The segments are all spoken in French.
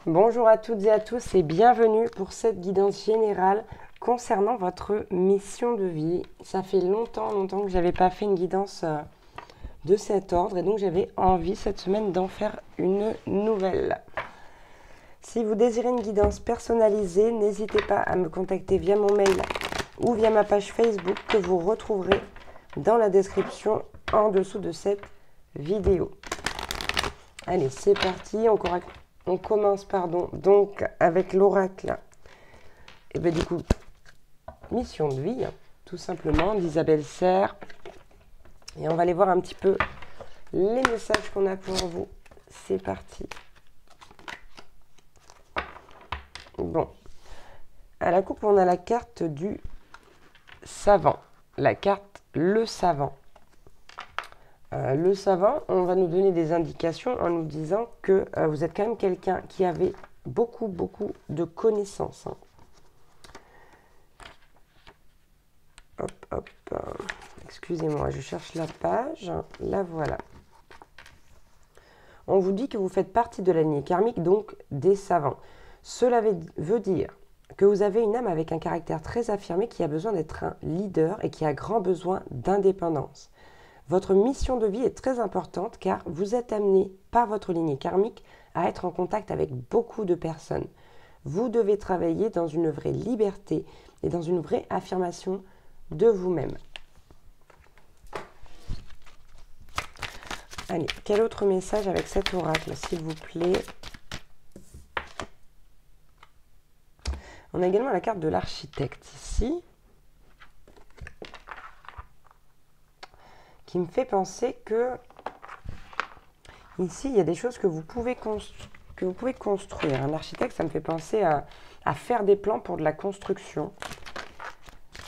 Bonjour à toutes et à tous et bienvenue pour cette guidance générale concernant votre mission de vie. Ça fait longtemps que je n'avais pas fait une guidance de cet ordre et donc j'avais envie cette semaine d'en faire une nouvelle. Si vous désirez une guidance personnalisée, n'hésitez pas à me contacter via mon mail ou via ma page Facebook que vous retrouverez dans la description en dessous de cette vidéo. Allez, c'est parti, on commence donc avec l'oracle. Et bien du coup, mission de vie, tout simplement, d'Isabelle Serre. Et on va aller voir un petit peu les messages qu'on a pour vous. C'est parti. Bon, à la coupe, on a la carte du savant, la carte le savant. Le savant, on va nous donner des indications en nous disant que vous êtes quand même quelqu'un qui avait beaucoup de connaissances. Hop, excusez-moi, je cherche la page, la voilà. On vous dit que vous faites partie de la lignée karmique, donc des savants. Cela veut dire que vous avez une âme avec un caractère très affirmé qui a besoin d'être un leader et qui a grand besoin d'indépendance. Votre mission de vie est très importante car vous êtes amené par votre lignée karmique à être en contact avec beaucoup de personnes. Vous devez travailler dans une vraie liberté et dans une vraie affirmation de vous-même. Allez, quel autre message avec cet oracle, s'il vous plaît? On a également la carte de l'architecte ici, qui me fait penser que ici, il y a des choses que vous pouvez construire. Un architecte, ça me fait penser à faire des plans pour de la construction.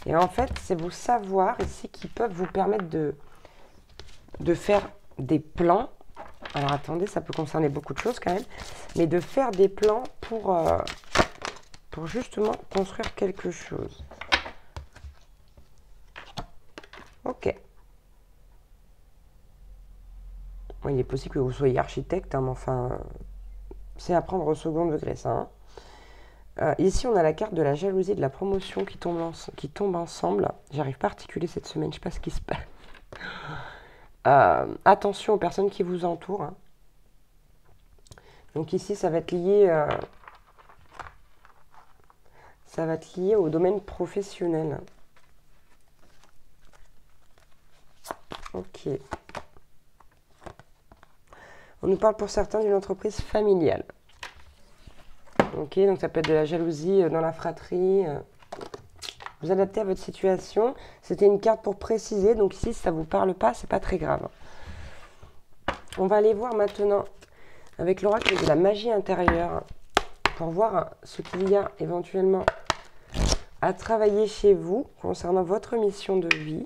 Et en fait, c'est vos savoirs ici qui peuvent vous permettre de faire des plans. Alors attendez, ça peut concerner beaucoup de choses quand même. Mais de faire des plans pour justement construire quelque chose. Ok. Bon, il est possible que vous soyez architecte, hein, mais enfin, c'est à prendre au second degré ça. Ici, on a la carte de la jalousie et de la promotion qui tombent ensemble. J'arrive pas à articuler cette semaine, je sais pas ce qui se passe. Attention aux personnes qui vous entourent. Hein. Donc ici, ça va être lié au domaine professionnel. Ok. On nous parle pour certains d'une entreprise familiale. Ok, donc ça peut être de la jalousie dans la fratrie. Vous adaptez à votre situation. C'était une carte pour préciser, donc ici, si ça ne vous parle pas, c'est pas très grave. On va aller voir maintenant avec l'oracle de la magie intérieure pour voir ce qu'il y a éventuellement à travailler chez vous concernant votre mission de vie.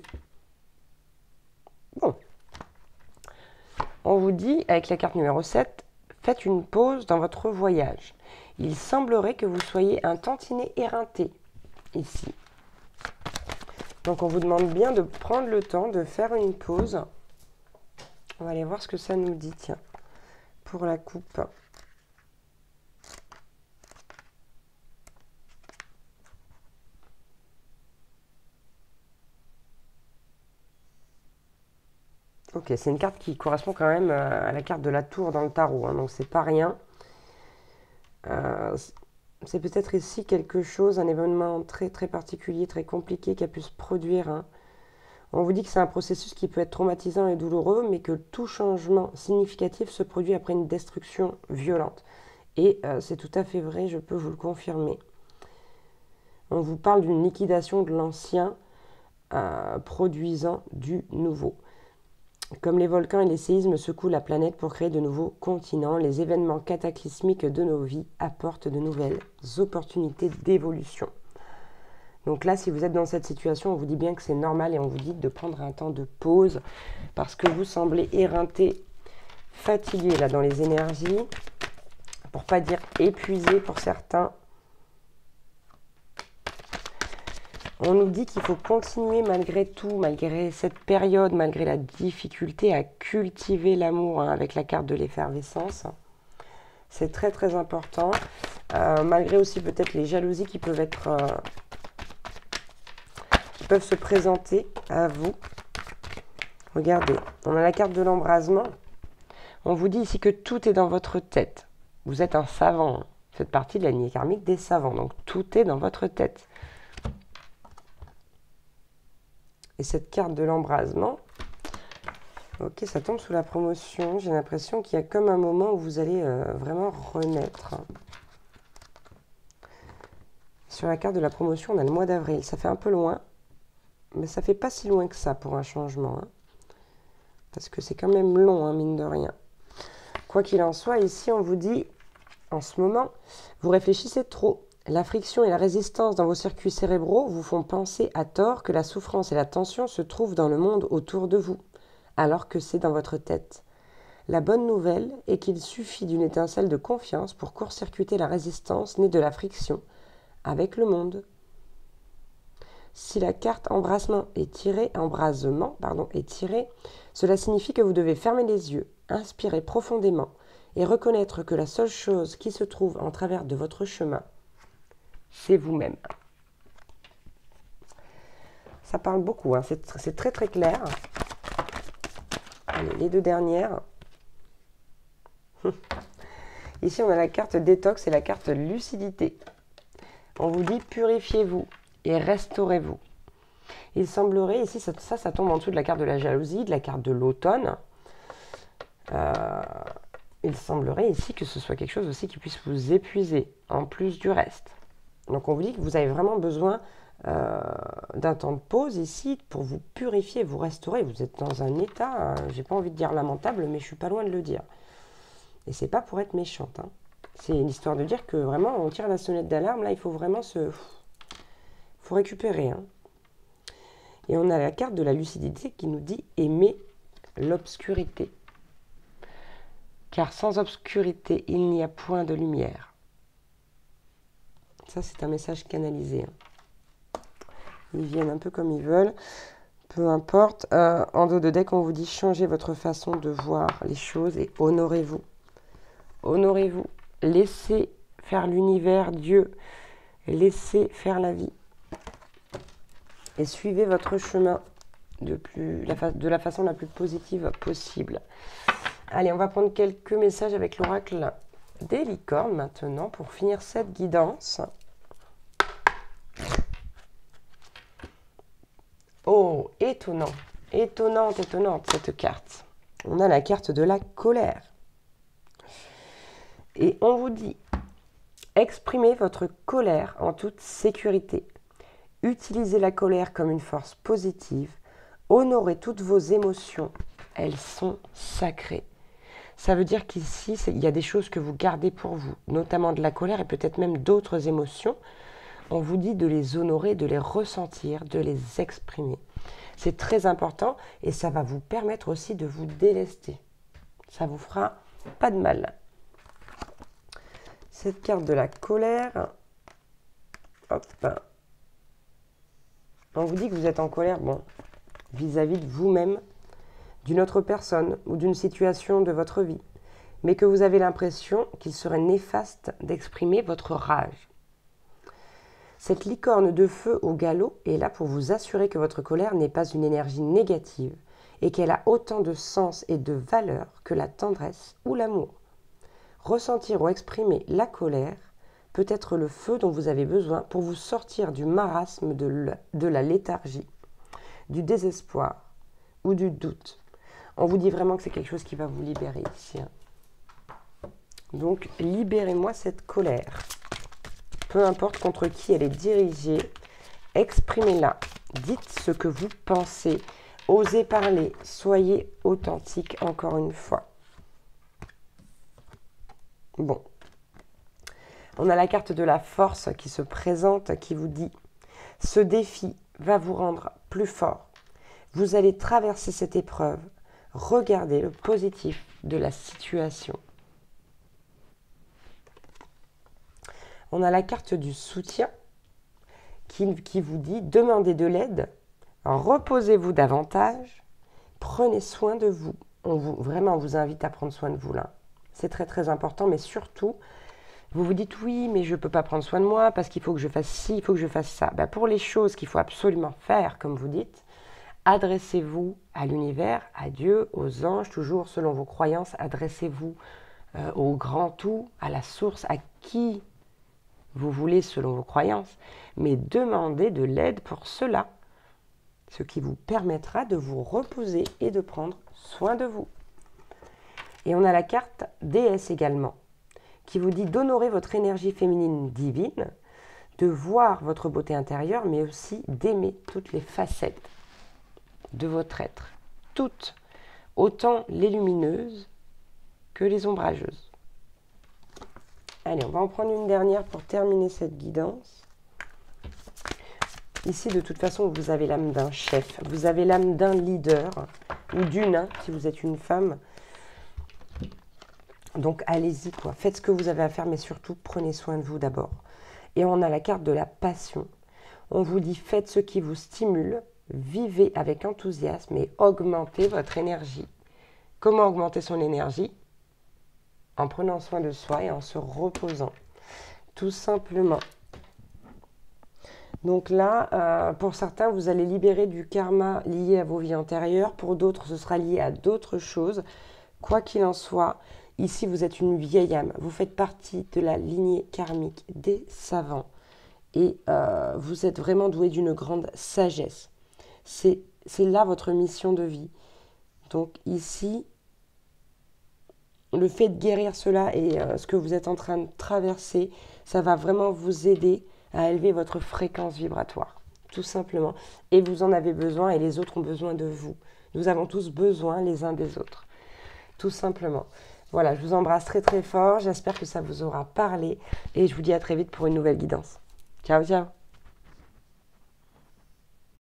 Bon. On vous dit, avec la carte numéro 7, faites une pause dans votre voyage. Il semblerait que vous soyez un tantinet éreinté ici. Donc on vous demande bien de prendre le temps de faire une pause. On va aller voir ce que ça nous dit, tiens, pour la coupe. Ok, c'est une carte qui correspond quand même à la carte de la tour dans le tarot, hein, donc c'est pas rien. C'est peut-être ici quelque chose, un événement très particulier, très compliqué qui a pu se produire. Hein. On vous dit que c'est un processus qui peut être traumatisant et douloureux, mais que tout changement significatif se produit après une destruction violente. Et c'est tout à fait vrai, je peux vous le confirmer. On vous parle d'une liquidation de l'ancien produisant du nouveau. Comme les volcans et les séismes secouent la planète pour créer de nouveaux continents, les événements cataclysmiques de nos vies apportent de nouvelles opportunités d'évolution. Donc là, si vous êtes dans cette situation, on vous dit bien que c'est normal et on vous dit de prendre un temps de pause parce que vous semblez éreinté, fatigué là dans les énergies, pour pas dire épuisé pour certains. On nous dit qu'il faut continuer malgré tout, malgré cette période, malgré la difficulté à cultiver l'amour, hein, avec la carte de l'effervescence. C'est très très important. Malgré aussi peut-être les jalousies qui peuvent être... qui peuvent se présenter à vous. Regardez, on a la carte de l'embrasement. On vous dit ici que tout est dans votre tête. Vous êtes un savant. Vous faites partie de la lignée karmique des savants. Donc tout est dans votre tête. Et cette carte de l'embrasement, ok, ça tombe sous la promotion. J'ai l'impression qu'il y a comme un moment où vous allez vraiment renaître. Sur la carte de la promotion, on a le mois d'avril. Ça fait un peu loin, mais ça fait pas si loin que ça pour un changement. Hein. Parce que c'est quand même long, hein, mine de rien. Quoi qu'il en soit, ici, on vous dit, en ce moment, vous réfléchissez trop. La friction et la résistance dans vos circuits cérébraux vous font penser à tort que la souffrance et la tension se trouvent dans le monde autour de vous, alors que c'est dans votre tête. La bonne nouvelle est qu'il suffit d'une étincelle de confiance pour court-circuiter la résistance née de la friction avec le monde. Si la carte embrasement est tirée, cela signifie que vous devez fermer les yeux, inspirer profondément et reconnaître que la seule chose qui se trouve en travers de votre chemin, c'est vous-même. Ça parle beaucoup, hein. C'est très très clair. Allez, les deux dernières. Ici, on a la carte détox et la carte lucidité. On vous dit purifiez-vous et restaurez-vous. Il semblerait, ici, ça tombe en dessous de la carte de la jalousie, de la carte de l'automne. Il semblerait ici que ce soit quelque chose aussi qui puisse vous épuiser, en plus du reste. Donc on vous dit que vous avez vraiment besoin d'un temps de pause ici pour vous purifier, vous restaurer. Vous êtes dans un état, j'ai pas envie de dire lamentable, mais je suis pas loin de le dire. Et c'est pas pour être méchante. Hein. C'est l'histoire de dire que vraiment on tire la sonnette d'alarme. Là, il faut vraiment faut récupérer. Hein. Et on a la carte de la lucidité qui nous dit aimer l'obscurité. Car sans obscurité, il n'y a point de lumière. Ça, c'est un message canalisé. Hein. Ils viennent un peu comme ils veulent. Peu importe. En dos de deck, on vous dit changez votre façon de voir les choses et honorez-vous. Honorez-vous. Laissez faire l'univers, Dieu. Laissez faire la vie. Et suivez votre chemin de la façon la plus positive possible. Allez, on va prendre quelques messages avec l'oracle des licornes maintenant pour finir cette guidance. Oh, étonnant. Étonnante cette carte. On a la carte de la colère. Et on vous dit, exprimez votre colère en toute sécurité. Utilisez la colère comme une force positive. Honorez toutes vos émotions. Elles sont sacrées. Ça veut dire qu'ici, il y a des choses que vous gardez pour vous, notamment de la colère et peut-être même d'autres émotions. On vous dit de les honorer, de les ressentir, de les exprimer. C'est très important et ça va vous permettre aussi de vous délester. Ça vous fera pas de mal. Cette carte de la colère, hop, on vous dit que vous êtes en colère, bon, vis-à-vis de vous-même, d'une autre personne ou d'une situation de votre vie, mais que vous avez l'impression qu'il serait néfaste d'exprimer votre rage. Cette licorne de feu au galop est là pour vous assurer que votre colère n'est pas une énergie négative et qu'elle a autant de sens et de valeur que la tendresse ou l'amour. Ressentir ou exprimer la colère peut être le feu dont vous avez besoin pour vous sortir du marasme de la léthargie, du désespoir ou du doute. On vous dit vraiment que c'est quelque chose qui va vous libérer ici. Donc, libérez-moi cette colère. Peu importe contre qui elle est dirigée, exprimez-la. Dites ce que vous pensez. Osez parler. Soyez authentique encore une fois. Bon. On a la carte de la force qui se présente, qui vous dit « Ce défi va vous rendre plus fort. Vous allez traverser cette épreuve. Regardez le positif de la situation. » On a la carte du soutien qui vous dit « Demandez de l'aide, reposez-vous davantage, prenez soin de vous. » Vraiment, on vous invite à prendre soin de vous là. c'est très très important, mais surtout, vous vous dites oui, mais je ne peux pas prendre soin de moi parce qu'il faut que je fasse ci, il faut que je fasse ça. Ben, pour les choses qu'il faut absolument faire, comme vous dites, adressez-vous à l'univers, à Dieu, aux anges, toujours selon vos croyances, adressez-vous au grand tout, à la source, à qui vous voulez selon vos croyances, mais demandez de l'aide pour cela, ce qui vous permettra de vous reposer et de prendre soin de vous. Et on a la carte déesse également, qui vous dit d'honorer votre énergie féminine divine, de voir votre beauté intérieure, mais aussi d'aimer toutes les facettes de votre être, toutes, autant les lumineuses que les ombrageuses. Allez, on va en prendre une dernière pour terminer cette guidance. Ici, de toute façon, vous avez l'âme d'un chef, vous avez l'âme d'un leader, ou d'une, si vous êtes une femme. Donc, allez-y, quoi. Faites ce que vous avez à faire, mais surtout, prenez soin de vous d'abord. Et on a la carte de la passion. On vous dit, faites ce qui vous stimule, vivez avec enthousiasme et augmentez votre énergie. Comment augmenter son énergie? En prenant soin de soi et en se reposant, tout simplement. Donc là, pour certains, vous allez libérer du karma lié à vos vies antérieures. Pour d'autres, ce sera lié à d'autres choses. Quoi qu'il en soit, ici, vous êtes une vieille âme. Vous faites partie de la lignée karmique des savants. Et vous êtes vraiment doué d'une grande sagesse. C'est là votre mission de vie. Donc ici, le fait de guérir cela et ce que vous êtes en train de traverser, ça va vraiment vous aider à élever votre fréquence vibratoire, tout simplement. Et vous en avez besoin et les autres ont besoin de vous. Nous avons tous besoin les uns des autres, tout simplement. Voilà, je vous embrasse très très fort, j'espère que ça vous aura parlé et je vous dis à très vite pour une nouvelle guidance. Ciao, ciao!